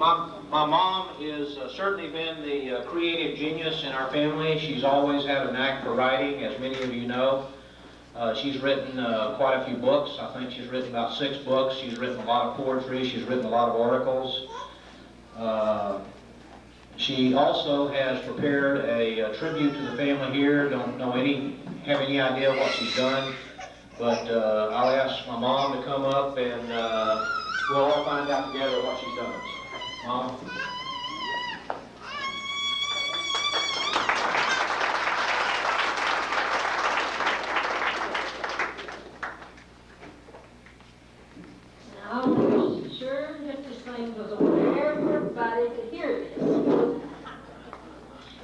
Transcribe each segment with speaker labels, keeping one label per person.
Speaker 1: My mom is certainly been the creative genius in our family. She's always had a knack for writing, as many of you know. She's written quite a few books. I think she's written about 6 books. She's written a lot of poetry. She's written a lot of articles. She also has prepared a tribute to the family here. Don't know have any idea what she's done, but I'll ask my mom to come up and we'll all find out together what she's done. Mom?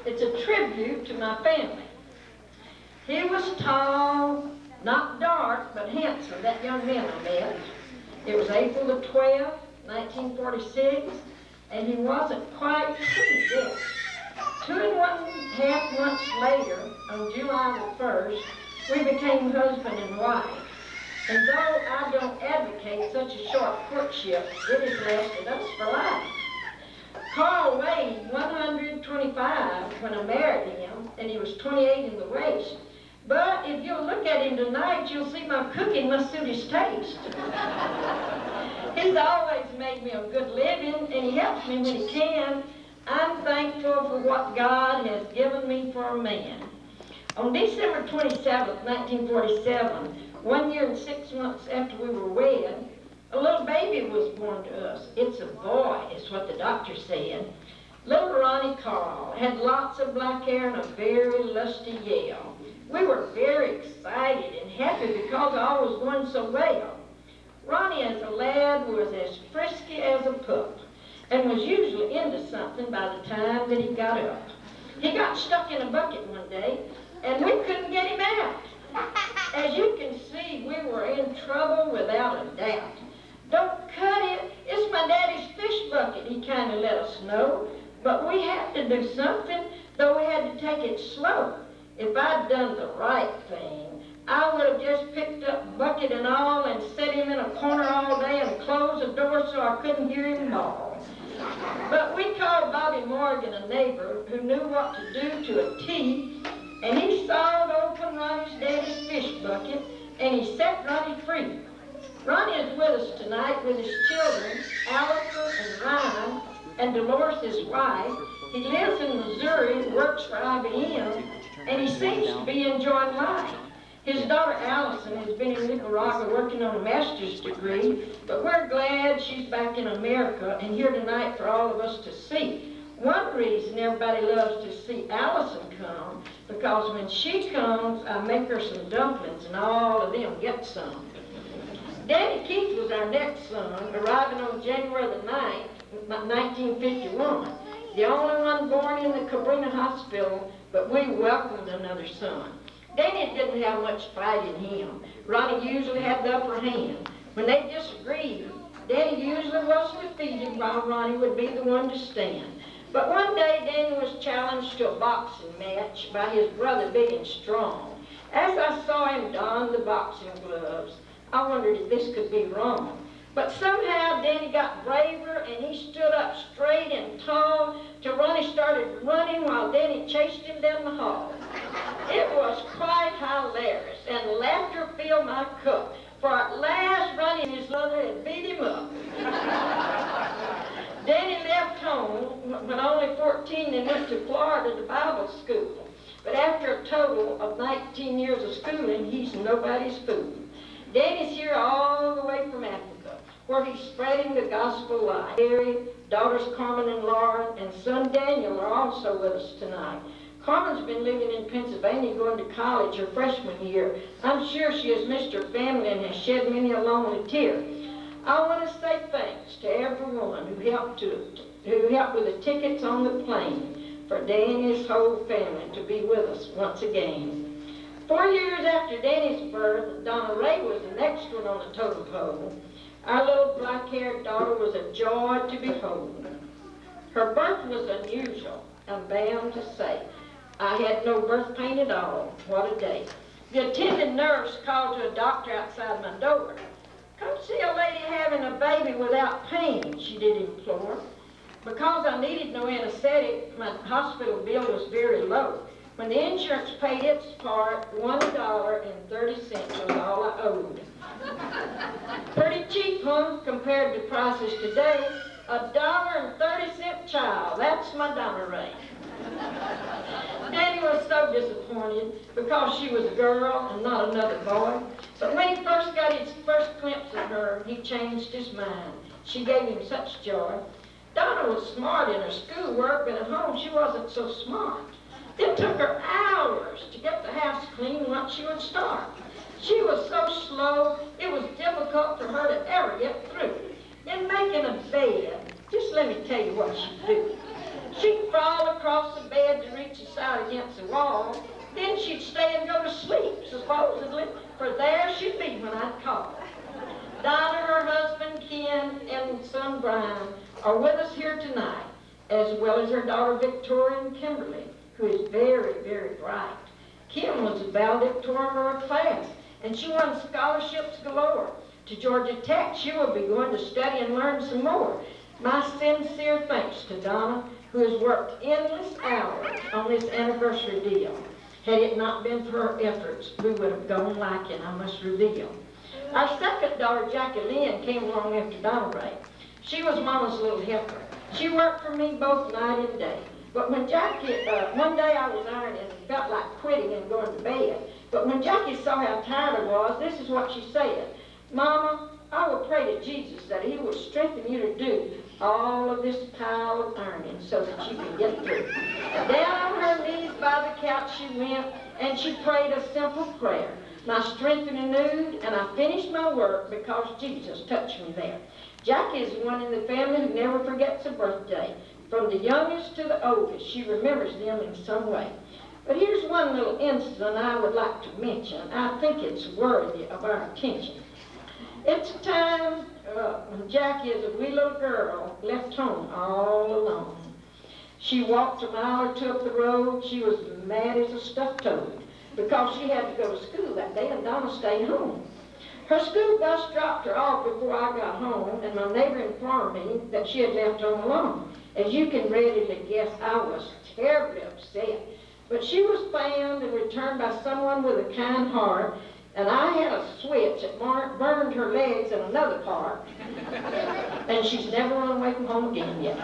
Speaker 2: It's a tribute to my family. He was tall, not dark, but handsome, that young man I met. It was April the 12th, 1946, and he wasn't quite 2 yet. 2.5 months later, on July the 1st, we became husband and wife. And though I don't advocate such a short courtship, it has lasted us for life. Carl weighed 125 when I married him, and he was 28 in the waist. But if you'll look at him tonight, you'll see my cooking must suit his taste. He's always made me a good living, and he helps me when he can. I'm thankful for what God has given me for a man. On December 27th, 1947, 1 year and 6 months after we were wed, a little baby was born to us. It's a boy, is what the doctor said. Little Ronnie Carl had lots of black hair and a very lusty yell. We were very excited and happy because all was going so well. Ronnie, as a lad, was as frisky as a pup and was usually into something by the time that he got up. He got stuck in a bucket one day, and we couldn't get him out. As you can see, we were in trouble without a doubt. Don't cut it, it's my daddy's fish bucket, he kind of let us know. But we had to do something, though we had to take it slow. If I'd done the right thing, I would have just picked up bucket and all and set him in a corner all day and closed the door so I couldn't hear him bawl. But we called Bobby Morgan, a neighbor, who knew what to do to a T, and he sawed open Ronnie's daddy's fish bucket, and he set Ronnie free. Ronnie is with us tonight with his children, Allison and Ryan, and Dolores, his wife. He lives in Missouri, works for IBM, and he seems to be enjoying life. His daughter Allison has been in Nicaragua working on a master's degree, but we're glad she's back in America and here tonight for all of us to see. One reason everybody loves to see Allison come, because when she comes, I make her some dumplings and all of them get some. Danny Keith was our next son, arriving on January the 9th, 1951. The only one born in the Cabrini Hospital, but we welcomed another son. Danny didn't have much fight in him. Ronnie usually had the upper hand. When they disagreed, Danny usually was defeated while Ronnie would be the one to stand. But one day, Danny was challenged to a boxing match by his brother, Big and Strong. As I saw him don the boxing gloves, I wondered if this could be wrong. But somehow Danny got braver and he stood up straight and tall till Ronnie started running while Danny chased him down the hall. It was quite hilarious and laughter filled my cup, for at last Ronnie and his mother had beat him up. Danny left home when only 14 and went to Florida to Bible school. But after a total of 19 years of schooling, he's nobody's fool. Danny's here all the way from Africa, where he's spreading the gospel light. Mary, daughters Carmen and Lauren, and son Daniel are also with us tonight. Carmen's been living in Pennsylvania going to college her freshman year. I'm sure she has missed her family and has shed many a lonely tear. I want to say thanks to everyone who helped with the tickets on the plane for Danny and his whole family to be with us once again. 4 years after Danny's birth, Donna Ray was the next one on the totem pole. Our little black-haired daughter was a joy to behold. Her birth was unusual, I'm bound to say. I had no birth pain at all. What a day. The attending nurse called to a doctor outside my door. Come see a lady having a baby without pain, she did implore. Because I needed no anesthetic, my hospital bill was very low. When the insurance paid its part, $1.30 was all I owed. Pretty cheap, huh, compared to prices today. $1.30 child, that's my dollar rate. Daddy was so disappointed because she was a girl and not another boy. But when he first got his first glimpse of her, he changed his mind. She gave him such joy. Donna was smart in her schoolwork, but at home she wasn't so smart. It took her hours to get the house clean once she would start. She was so slow, it was difficult for her to ever get through. In making a bed, just let me tell you what she'd do. She'd crawl across the bed to reach the side against the wall. Then she'd stay and go to sleep, supposedly, for there she'd be when I'd call. Donna, her husband, Ken, and son, Brian, are with us here tonight, as well as her daughter, Victoria and Kimberly, who is very, very bright. Kim was the valedictorian of her class, and she won scholarships galore. To Georgia Tech, she will be going to study and learn some more. My sincere thanks to Donna, who has worked endless hours on this anniversary deal. Had it not been for her efforts, we would have gone lacking, I must reveal. Our second daughter, Jackie Lynn, came along after Donna Ray. She was Mama's little helper. She worked for me both night and day. But when Jackie, one day I was ironing and felt like quitting and going to bed. But when Jackie saw how tired I was, this is what she said. Mama, I will pray to Jesus that he will strengthen you to do all of this pile of ironing so that you can get through. Down on her knees by the couch she went, and she prayed a simple prayer. My strength renewed, and I finished my work because Jesus touched me there. Jackie is the one in the family who never forgets a birthday. From the youngest to the oldest, she remembers them in some way. But here's one little incident I would like to mention. I think it's worthy of our attention. It's a time when Jackie, as a wee little girl, left home all alone. She walked a mile or two up the road. She was mad as a stuffed toad because she had to go to school that day and Donna stayed home. Her school bus dropped her off before I got home, and my neighbor informed me that she had left home alone. As you can readily guess, I was terribly upset. But she was found and returned by someone with a kind heart, and I had a switch that burned her legs in another car, and she's never run away from home again yet.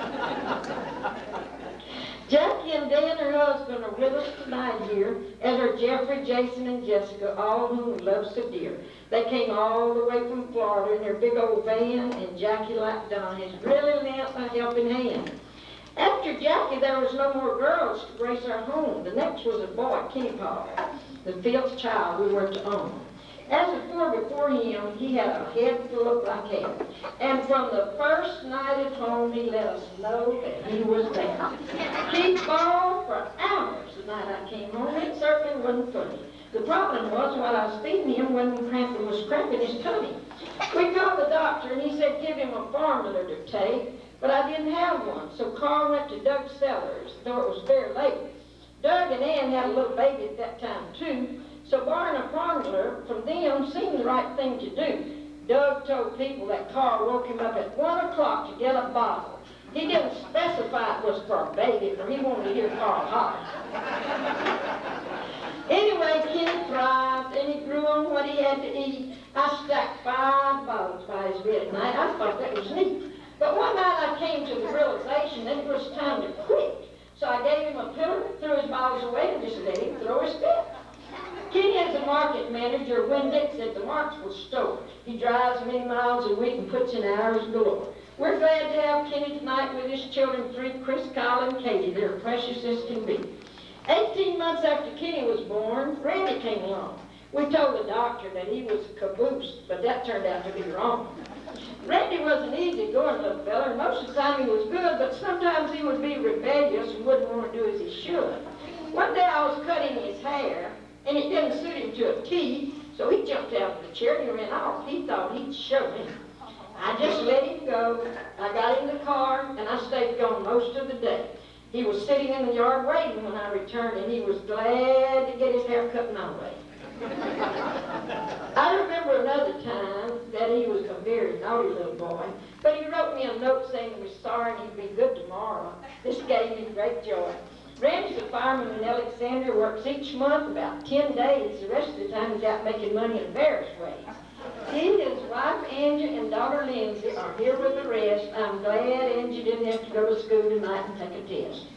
Speaker 2: Jackie and Dan, her husband, are with us tonight here, as are Jeffrey, Jason, and Jessica, all whom we love so dear. They came all the way from Florida in their big old van, and Jackie, like Donna, has really lent a helping hand. After Jackie, there was no more girls to grace our home. The next was a boy, Kenny Paul, the fifth child we were to own. As before him, he had a head full of black hair. And from the first night at home, he let us know that he was there. He bawled for hours the night I came home. It certainly wasn't funny. The problem was, while I was feeding him, one was cramping his tummy. We called the doctor, and he said give him a formula to take, but I didn't have one. So Carl went to Doug Sellers, though it was very late. Doug and Ann had a little baby at that time, too. So borrowing a formula from them seemed the right thing to do. Doug told people that Carl woke him up at 1 o'clock to get a bottle. He didn't specify it was for a baby, for he wanted to hear Carl holler. Anyway, Kenny thrived, and he grew on what he had to eat. I stacked 5 bottles by his bed at night. I thought that was neat. But one night I came to the realization that it was time to quit. So I gave him a pillow, threw his bottles away, and just let him throw his fit. Kenny is the market manager of Winn-Dixie at the Marksville store. He drives many miles a week and puts in hours galore. We're glad to have Kenny tonight with his children, 3, Chris, Kyle, and Katie. They're precious as can be. 18 months after Kenny was born, Randy came along. We told the doctor that he was caboose, but that turned out to be wrong. Randy was an easy-going little fella, and most of the time he was good, but sometimes he would be rebellious and wouldn't want to do as he should. One day I was cutting his hair, and it didn't suit him to a T, so he jumped out of the chair and he ran off. He thought he'd show me. I just let him go. I got in the car, and I stayed gone most of the day. He was sitting in the yard waiting when I returned, and he was glad to get his hair cut my way. I remember another time that he was a very naughty little boy, but he wrote me a note saying he was sorry and he'd be good tomorrow. This gave me great joy. Randy's a fireman in Alexandria, works each month about 10 days. The rest of the time he's out making money in various ways. He, his wife Angie, and daughter Lindsay are here with the rest. I'm glad Angie didn't have to go to school tonight and take a test.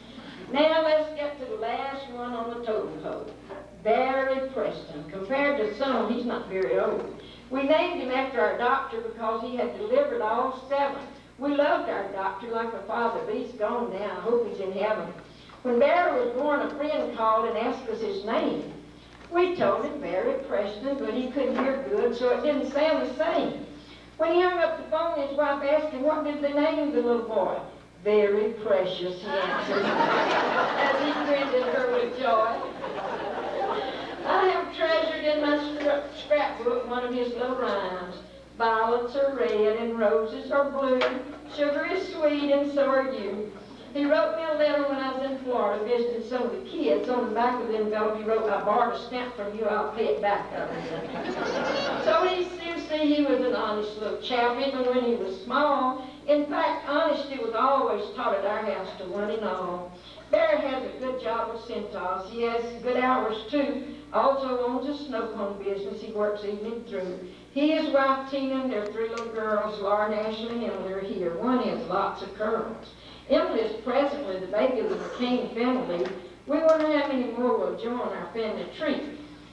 Speaker 2: Now let's get to the last one on the totem pole. Barry Preston. Compared to some, he's not very old. We named him after our doctor because he had delivered all 7. We loved our doctor like a father, but he's gone now. I hope he's in heaven. When Barry was born, a friend called and asked us his name. We told him Barry Preston, but he couldn't hear good, so it didn't sound the same. When he hung up the phone, his wife asked him, what did they name the little boy? Very Precious, he answered, as he grinned at her with joy. I have treasured in my scrapbook one of his little rhymes. Violets are red and roses are blue. Sugar is sweet and so are you. He wrote me a letter when I was in Florida visiting some of the kids. On the back of the envelope he wrote, I borrowed a stamp from you, I'll pay it back. So you see, he was an honest little chap, even when he was small. In fact, honesty was always taught at our house to one and all. Barry has a good job with Centos. He has good hours too. Also owns a snow cone business. He works evening through. He, his wife Tina, and their 3 little girls, Lauren, Ashley, and Emily, are here. One has lots of curls. Emily is presently the baby of the McCain family. We wonder how many more will join our family treat.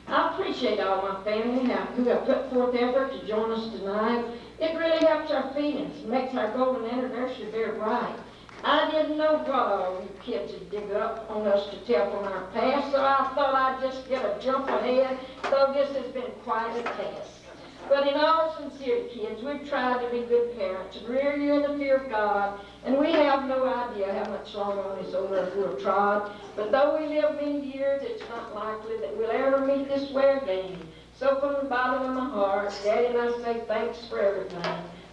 Speaker 2: I appreciate all my family who have put forth effort to join us tonight. It really helps our feelings, makes our golden anniversary very bright. I didn't know what all you kids would dig up on us to tell from our past, so I thought I'd just get a jump ahead, though this has been quite a test. But in all sincerity, kids, we've tried to be good parents and rear you in the fear of God, and we have no idea how much longer on this old earth we'll trod. But though we live many years, it's not likely that we'll ever meet this way again. So from the bottom of my heart, Daddy and I say thanks for everything.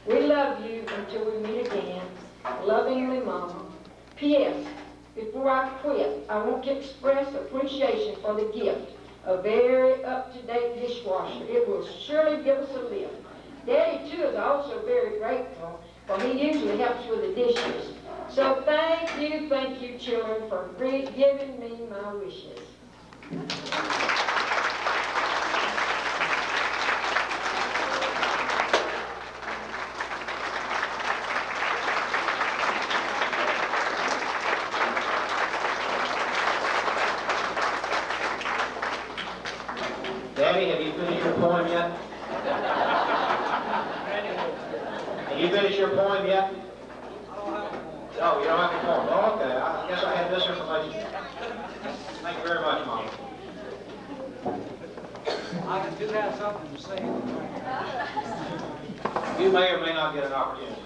Speaker 2: We love you until we meet again. Lovingly, Mama. P.S. Before I quit, I want to express appreciation for the gift. A very up-to-date dishwasher. It will surely give us a lift. Daddy, too, is also very grateful, for he usually helps with the dishes. So thank you, children, for giving me my wishes.
Speaker 1: Daddy, have you finished your poem yet? Have you finished your poem yet? Oh, you don't have a poem. Oh, okay. I guess I had this information. Thank you very much, Mom.
Speaker 3: I do have something to say.
Speaker 1: You may or may not get an opportunity.